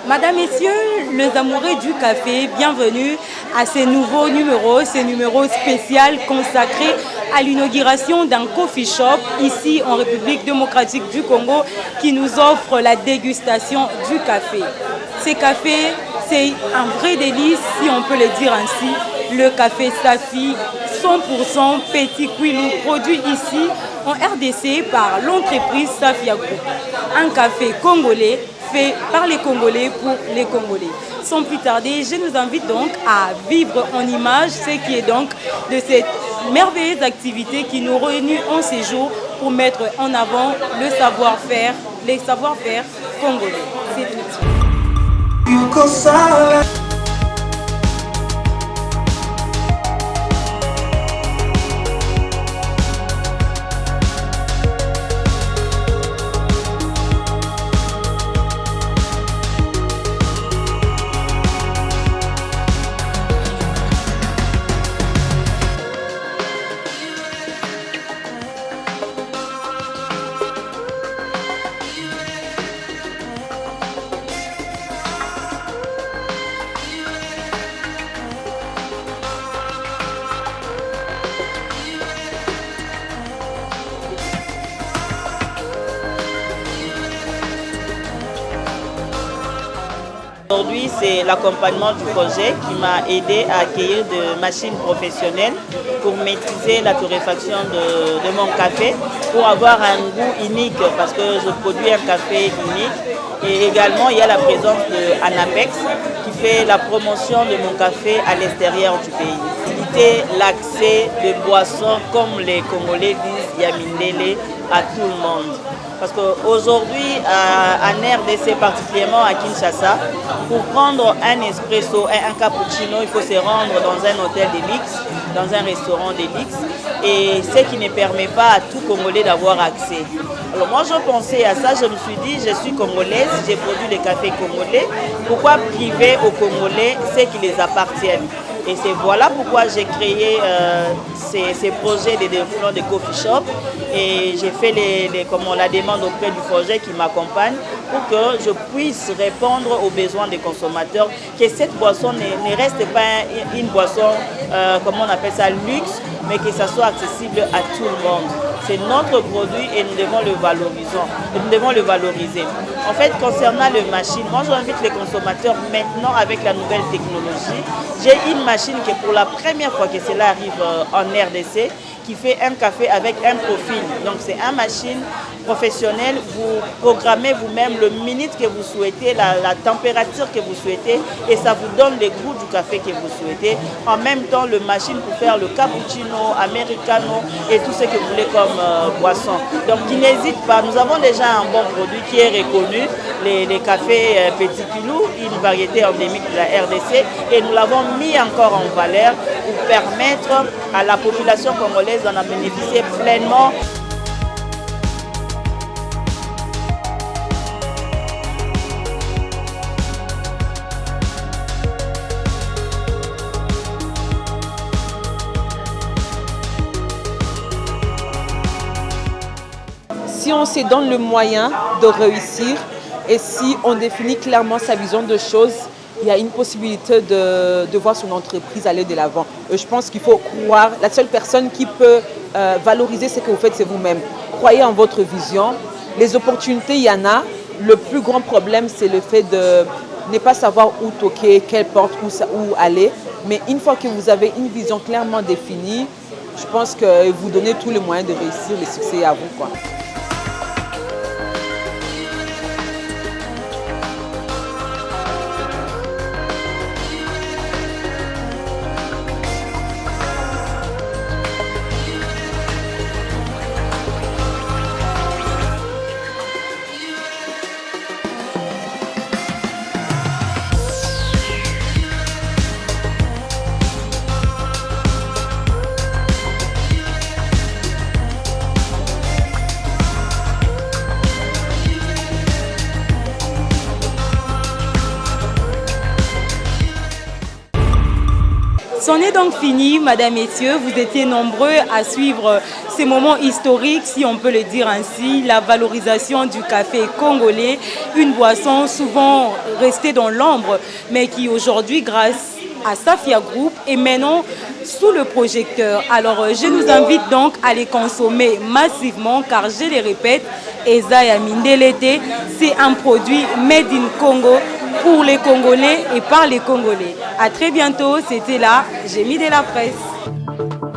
Madame, Messieurs, les amoureux du café, bienvenue à ce nouveau numéro spécial consacré à l'inauguration d'un coffee shop ici en République démocratique du Congo qui nous offre la dégustation du café. Ce café, c'est un vrai délice, si on peut le dire ainsi. Le café Safi, 100% Petit Quilou, produit ici en RDC par l'entreprise Safia Group. Un café congolais fait par les Congolais pour les Congolais. Sans plus tarder, je nous invite donc à vivre en image ce qui est donc de cette merveilleuse activité qui nous réunit en séjour pour mettre en avant le savoir-faire, les savoir-faire congolais. C'est tout de suite. Aujourd'hui, c'est l'accompagnement du projet qui m'a aidé à acquérir de machines professionnelles pour maîtriser la torréfaction de mon café, pour avoir un goût unique parce que je produis un café unique. Et également, il y a la présence de Anapex qui fait la promotion de mon café à l'extérieur du pays. Faciliter l'accès de boissons, comme les Congolais disent, Yamindele, à tout le monde. Parce qu'aujourd'hui, en RDC, particulièrement à Kinshasa, pour prendre un espresso et un cappuccino, il faut se rendre dans un hôtel de luxe, dans un restaurant de luxe, et ce qui ne permet pas à tout Congolais d'avoir accès. Alors moi, je pensais à ça, je me suis dit, je suis congolaise, j'ai produit le café congolais, pourquoi priver aux Congolais ce qui les appartiennent? Et c'est voilà pourquoi j'ai créé ces projets de développement de coffee shop et j'ai fait la demande auprès du projet qui m'accompagne pour que je puisse répondre aux besoins des consommateurs, que cette boisson ne reste pas une boisson, comment on appelle ça, luxe, mais que ça soit accessible à tout le monde. C'est notre produit et nous devons le valoriser. En fait, concernant les machines, moi j'invite les consommateurs maintenant avec la nouvelle technologie. J'ai une machine qui pour la première fois que cela arrive en RDC, qui fait un café avec un profil. Donc c'est une machine professionnelle, vous programmez vous-même le minute que vous souhaitez, la température que vous souhaitez et ça vous donne le goût du café que vous souhaitez. En même temps, le machine pour faire le cappuccino, americano et tout ce que vous voulez comme boisson. Donc qui n'hésite pas, nous avons déjà un bon produit qui est reconnu, les cafés Petit Quilou, une variété endémique de la RDC et nous l'avons mis encore en valeur pour permettre à la population congolaise d'en bénéficier pleinement. Si on se donne le moyen de réussir et si on définit clairement sa vision de choses, il y a une possibilité de voir son entreprise aller de l'avant. Je pense qu'il faut croire, la seule personne qui peut valoriser ce que vous faites, c'est vous-même. Croyez en votre vision. Les opportunités, il y en a. Le plus grand problème, c'est le fait de ne pas savoir où toquer, quelle porte, où aller. Mais une fois que vous avez une vision clairement définie, je pense que vous donnez tous les moyens de réussir, le succès à vous, quoi. C'en est donc fini, Madame, Messieurs. Vous étiez nombreux à suivre ces moments historiques, si on peut le dire ainsi, la valorisation du café congolais, une boisson souvent restée dans l'ombre, mais qui aujourd'hui, grâce à Safia Group, est maintenant sous le projecteur. Alors, je nous invite donc à les consommer massivement, car je les répète, Ezaya Mindelete, c'est un produit made in Congo, pour les Congolais et par les Congolais. À très bientôt, c'était là, j'ai mis de la presse.